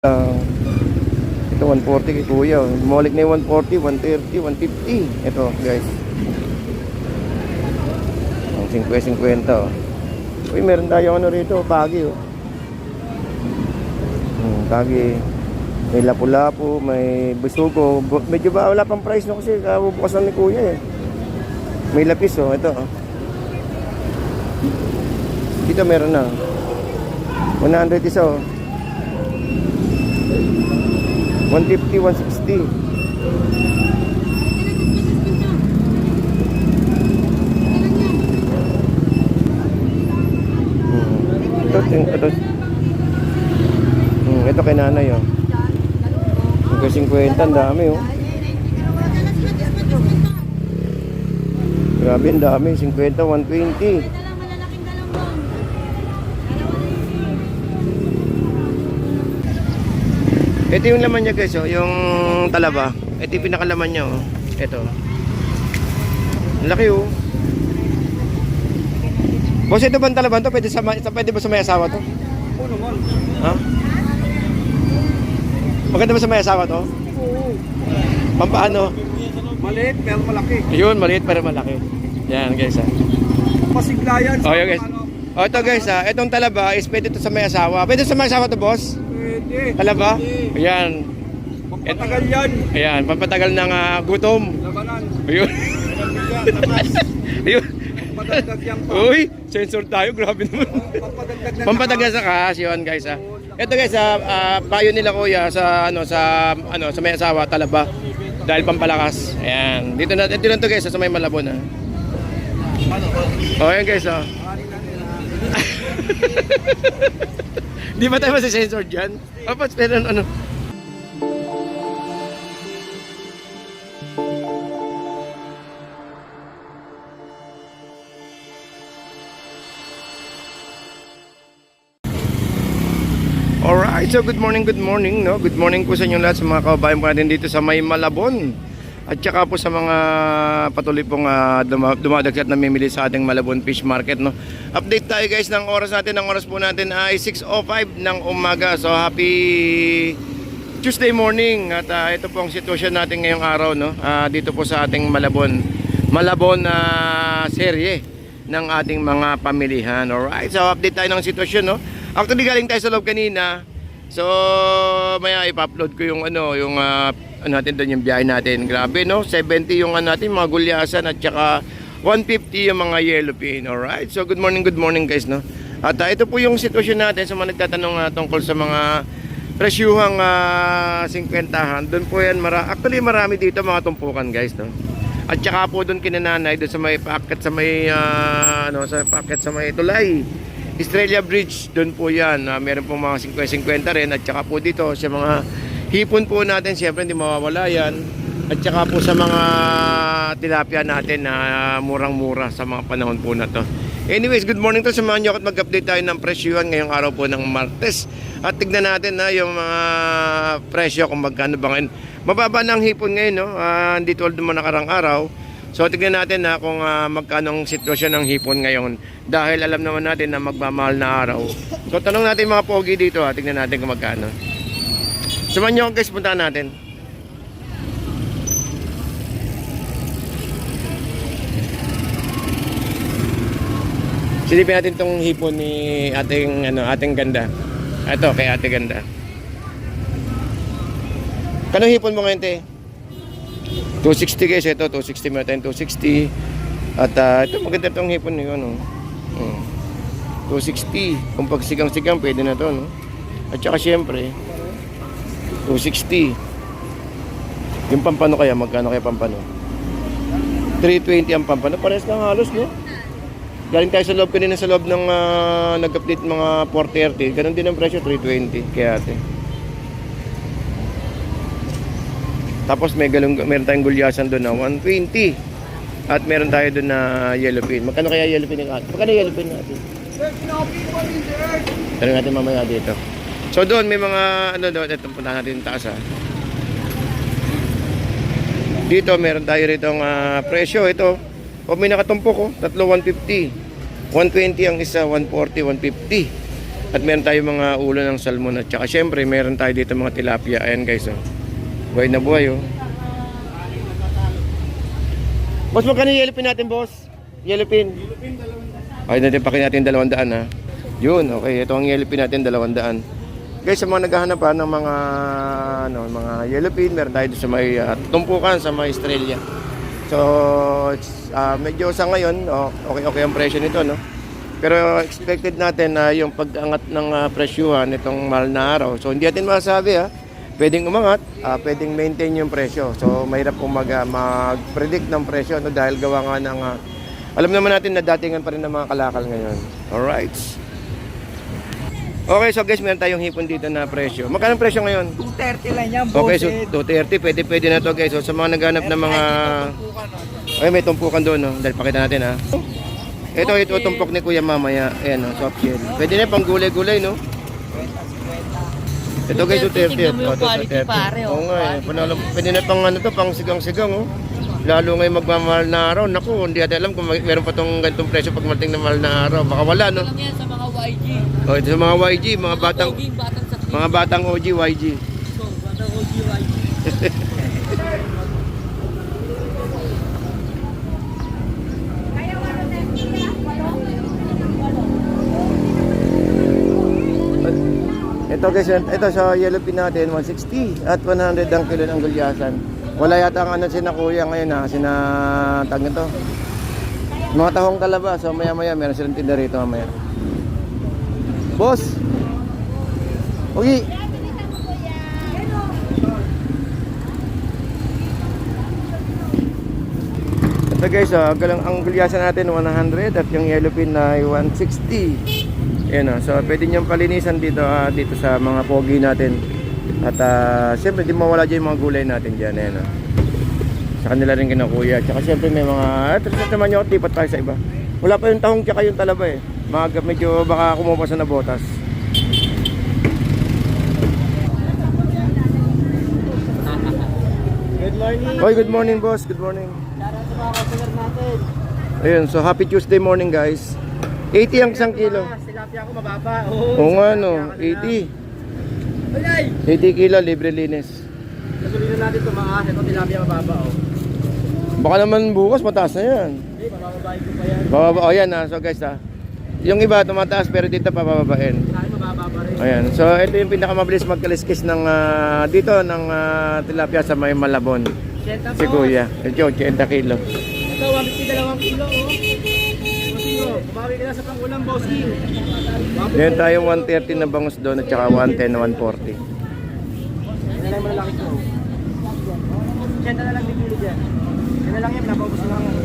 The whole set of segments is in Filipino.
Ito 140 kay kuya. Molik na yung 140, 130, 150. Ito guys. Ang 50-50 oh. Uy, meron tayong ano rito, pagi oh. Pagi. May lapu-lapu, may bisugo. Medyo ba wala pang price no kasi kabubukasan ni kuya eh. May lapis oh, ito oh. Dito meron na 100 isa oh. 150, 160. Ito kay nanay oh. 50, ang dami oh. Grabe, ang dami. 50, 120. Ito yung laman niya guys oh, yung talaba. Ito yung pinakalaman niya oh. Ito. Laki oh. Boss, ito bang talaban to? Pwede ba sa may asawa to? Oo naman. Ha? Maganda ba sa may asawa to? Oo. Pampaano? Maliit pero malaki. Ayun, maliit pero malaki. Yan guys ha. Masigla yan. Oh, yun guys. Oh, ito guys ha. Itong talaba is pwede to sa may asawa. Pwede sa may asawa to boss? Pwede. Talaba? Pwede. Ayan. Pampatagal yan. Ayan, pampatagal ng gutom. Labanan. Ayun. Ayun. Papadagdag yan pa. Uy, sensor tayo, grabe naman. Papadagdag na. Pampatagal sa cash, yun guys ha. Ito guys payo nila kuya sa sa may asawa talaba dahil pampalakas. Ayan. Dito na to guys sa may Malabon ha. Oh, ayan guys ha. Di ba tayo masisensor dyan? Papas, pero ano? Alright, so good morning no? Good morning po sa inyo lahat sa mga kababayan po natin dito sa may Malabon. At saka po sa mga patuloy pong dumadagsat na namimili sa ating Malabon Fish Market no. Update tayo guys ng oras natin. Ang oras po natin ay 6:05 ng umaga. So happy Tuesday morning. At ito po ang sitwasyon natin ngayong araw no. Dito po sa ating Malabon serye ng ating mga pamilihan. Alright, so update tayo ng sitwasyon no. Actually galing tayo sa loob kanina. So maya ipa-upload ko yung natin doon yung biyahe natin. Grabe no, 70 yung natin mga gulyasan at saka 150 yung mga yellowfin. Alright, so good morning guys no. At ito po yung sitwasyon natin sa mga nagtatanong tungkol sa mga presyuhang 50han. Doon po yan, actually marami dito mga tumpukan guys no. At saka po doon kinananay doon sa may packet sa may sa may tulay Estrella Bridge, doon po yan. Meron po mga 50-50 rin. At saka po dito sa mga hipon po natin, siyempre hindi mawawala yan. At saka po sa mga tilapia natin na murang-mura sa mga panahon po na to. Anyways, good morning to. Samahan nyo at mag-update tayo ng presyuhan ngayong araw po ng Martes. At tignan natin yung mga presyo kung magkano ba ngayon. Mababa na ang hipon ngayon, no? Hindi tulad mo nakarang araw. So tignan natin kung magkano ang sitwasyon ng hipon ngayon. Dahil alam naman natin na magmamahal na araw. So tanong natin mga pogi dito, tignan natin kung magkano. Samahan nyo guys, puntahan natin. Silipin natin tong hipon ni ating ganda. Ito kay ate ganda. Kanong hipon mo ngayon te? 260 guys, ito 260, meron tayong 260. At ito maganda itong hipon nyo no? 260. Kung pag sigang-sigang pwede na to no? At saka syempre 260. Yung pampano kaya, magkano kaya pampano? 320 ang pampano, parehas lang halos no? Galing tayo sa loob kanina sa loob ng nag-update mga 430. Ganun din ang presyo, 320 kaya ate. Tapos meron tayong gulyasan doon na 120. At meron tayo doon na yellowfin. Magkano kaya yellowfin natin? Magkano yellowfin natin? Tanong natin mamaya dito. So doon may mga doon, itong punta natin yung taas ha. Dito meron tayo rito presyo. Ito, may nakatumpok tatlo 150. 120 ang isa, 140, 150. At meron tayo mga ulo ng salmon at saka syempre meron tayo dito mga tilapia. Ayan guys, oh. Buhay na buhay, oh. Boss, magkano yung yellowfin natin, boss? Yellowfin. Okay, natin pakin natin 200 ha. Yun, okay. Ito ang yellowfin natin 200. Guys, sa mga naghahanap pa ng mga mga yellowfin, meron tayo sa may tumpukan sa may Australia. So, medyo sa ngayon, okay ang presyo nito, no? Pero expected natin na yung pag-angat ng presyuhan nitong mahal na araw. So hindi natin masabi pwedeng umangat, pwedeng maintain yung presyo. So mahirap pong mag-predict ng presyo no, dahil gawa nga ng alam naman natin na datingan pa rin ng mga kalakal ngayon. Alright. Okay, so guys, meron tayong hipon dito na presyo. Magkano ang presyo ngayon? 230 lang yan, boss. Okay, so 230, pwede na to guys. So sa mga naghanap ng mga ay may tumpukan doon, no? Dahil pakita natin Ito tumpok ni Kuya mamaya. Ayan, soft shell. Pwede na pang gulay-gulay, no? Ito guys, 230. Oo nga, pwede na pang pang sigang-sigang, oh. Lalo ngayon magmamahal na araw. Naku, hindi natin alam kung meron pa tong ganitong presyo pag malating na mahal na araw. Baka wala, no? Ito lang yan sa mga YG. Oh, ito sa mga YG, mga batang OG YG. So, batang OG YG. Ito guys, ito sa yellowfin natin, 160 at 100 ang kilo ng gulyasan. Wala yata ang sina kuya ngayon sina tag nito. Mga tahong talaba, so maya meron silang tinda rito mamaya. Boss! Uy! Ito guys, ang gulyasan natin 100 at yung yellowfin ay 160. Ayan, so pwede niyong palinisan dito sa mga pogi natin. At siyempre di mawala dyan yung mga gulay natin dyan. Ayan, sa kanila rin kinakuya. Tsaka siyempre may mga naman nyo, tipat tayo sa iba. Wala pa yung tahong tsaka yung talaba medyo baka kumupasa na botas. Good morning. Oy, good morning boss, good morning. Shoutout sa mga customer natin. Ayun, so happy Tuesday morning guys. 80 ang isang kilo. Tilapia ko mababa. Oo nga no, 80. 80 kilo, libre linis. Sasabihin na natin tumaas. Ito tilapia mababa. Baka naman bukas mataas na yan. Hindi, mabababain ko pa yan. Bababa, oh yan so guys yung iba tumataas pero dito pabababain. Sa akin mababa pa rin. Ayan, so ito yung pinakamabilis magkaliskis ng dito ng tilapia sa may Malabon. Si Kuya, ito 80 kilo. Ito, 150 kilo. Bumawi ka na sa pangulang, bossing. Ngayon tayo 130 na bangus doon at saka 110 na 140. Yan na yung malalaki ko. 80 na lang bibili dyan. Yan na lang yan, napaubos na lang yan.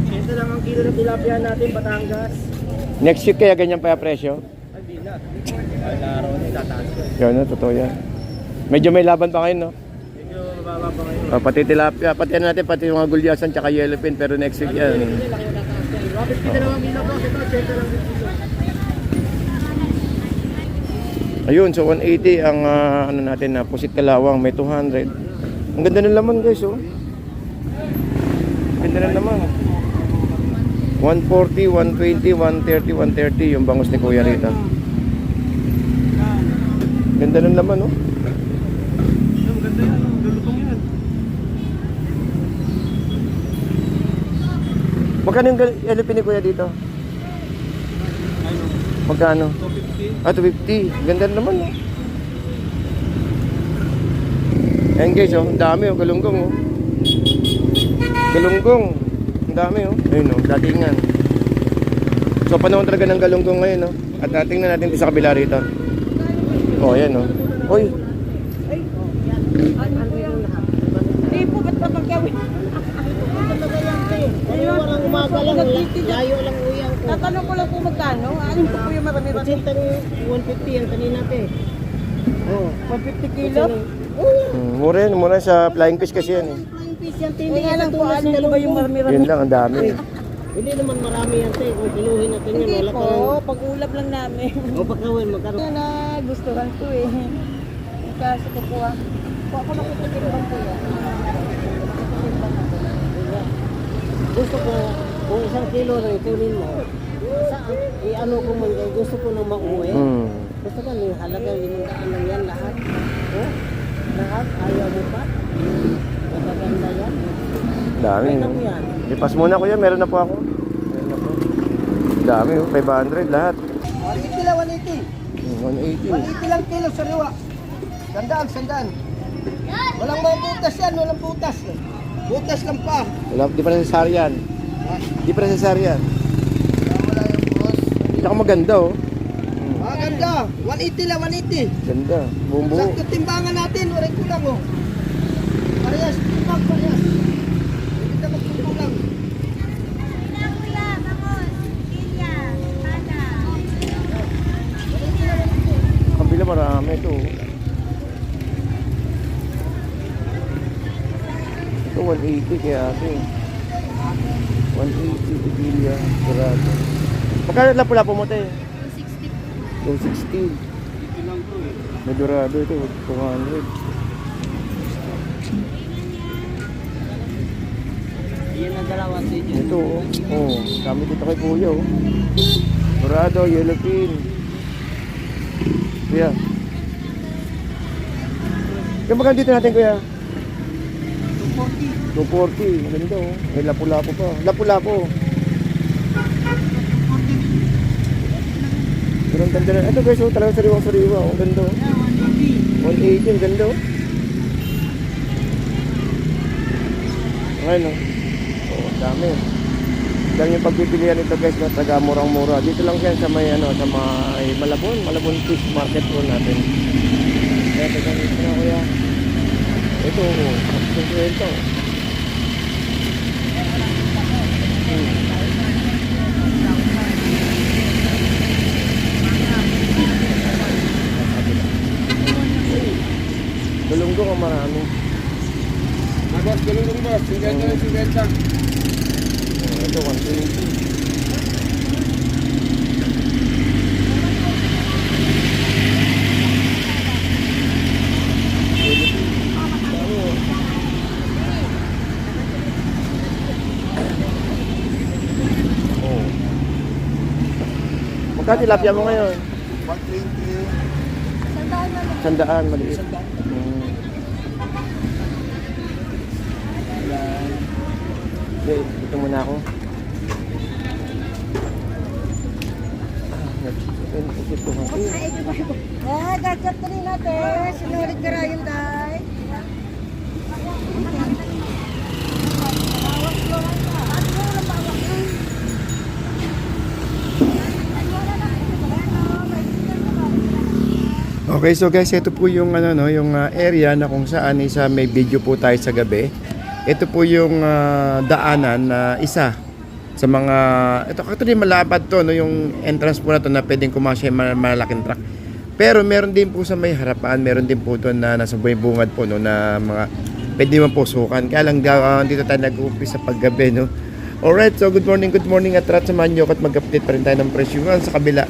Ito lang ang kilo ng tilapia natin, Batangas. Next week kaya ganyan pa yung presyo? Ay, di na. Ay, laro na, itataas ko. Yun, totoo yan. Medyo may laban pa ngayon, no? Medyo mababa pa ngayon. Pati tilapia, pati natin yung mga gulyasan tsaka yellowfin pero next week yan. Laki yung tataas ko. Rapid kita naman kilo ko. Ito, 80 lang dito. Ayun, so 180 ang ano natin na Pusit Kalawang, may 200. Ang ganda ng laman guys, oh. Ganda ng laman. 140, 120, 130, 130 yung bangus ni Kuya rito. Ganda ng laman, oh. Ganda yan, lulutong yan. Magkano yung yellowfin ni Kuya dito? Magkano? 250. 250. Ganda naman, oh. Ayan guys, oh. Ang dami, oh. Galunggong, oh. Galunggong. Ang dami, oh. Ayun, oh. Datingan. So, panahon talaga ng galunggong ngayon, oh. At tingnan natin ito sa kabila rito. Oh, ayan, oh. Uy. Hindi po, ba't ba magkawin? Walang umaga lang, layo lang uyang ko. Tatanong ko lang po magkano. Ano po yung marami-rami? 150 yan kanina te. Oh, 150 kilo? Mura sa flying fish kasi yan, eh. flying fish yan te. Hindi nga lang po, ano ba yung marami-rami? Yun lang, ang dami. Hindi naman marami yan te. Kung kiluhin natin yan, Hindi wala po, ka lang. pag-ulap lang namin. O pagkawin, magkaroon. Yan na gustuhan ko eh. Kasi ko po ako nakikitimbang po yan. Gusto ko, kung 1 kilo na ikunin mo, ano ko man, gusto ko nang mauwi. Gusto ko yung halaga, 500 lang yan lahat. Oh, lahat, ayaw mo pa. Magaganda yan. Dami. Pwede No? ko yan. Lipas muna kuya, meron na po ako. Meron na po. Dami, 500 lahat. 180 lang, 180. 180. 180 lang kilo sariwa. Sandaan. Walang mga butas yan, walang butas. Butas lang pa. Wala, di pa necessary yan. Di pa necessary yan. Wala yung boss. Tsaka maganda oh. Maganda. 180 lang, 180. Ganda. Buong buo. Sakto timbangan natin, waray kulang oh. Parehas, timbang parehas. Hindi na magkukulang. Kabila marami ito. Ito 180 kaya ate. 180 tibilya. Sarado. Magkano lapu-lapu mo tayo? 260. 260. May dorado ito. 200. Yan ang dalawa din Ito oh. Oh, kami dito kay kuya oh. Dorado, yellowfin. Kuya. Kaya magkano dito natin kuya? 240. Maganda oh. May lapu-lapu pa. Lapu-lapu. Pero ang ganda na. Ito guys oh, talagang sariwang-sariwa oh. Ang ganda oh. 180. Ang ganda oh. Ngayon oh. Oh, dami. Dami yung pagpipilian ito guys na taga murang-mura. Dito lang yan sa may ano, sa may Malabon Fish Market po natin. Kaya taga dito na kuya. Ito oh, ito. Galunggong ang marami. Boss, gulong boss. 50. Ito, 120. Oh. Magkano tilapia mo ngayon? 120. Sandaan, maliit. Okay, dito muna ako. Ito kasi. Gagawin ko rin natin. Sinulit ka rin tayo. Okay, so guys, ito po yung ano no, yung area na kung saan may video po tayo sa gabi. Ito po yung daanan na isa sa mga ito actually malapad to no, yung entrance po na to na pwedeng kumasya yung malaking truck. Pero meron din po sa may harapan, meron din po doon na nasa bungad po no na mga pwede man po sukan. Kaya lang dito tayo nag-uumpisa paggabi no. Alright, so good morning at tara samahan niyo ako at mag-update pa rin tayo ng presyo sa kabila.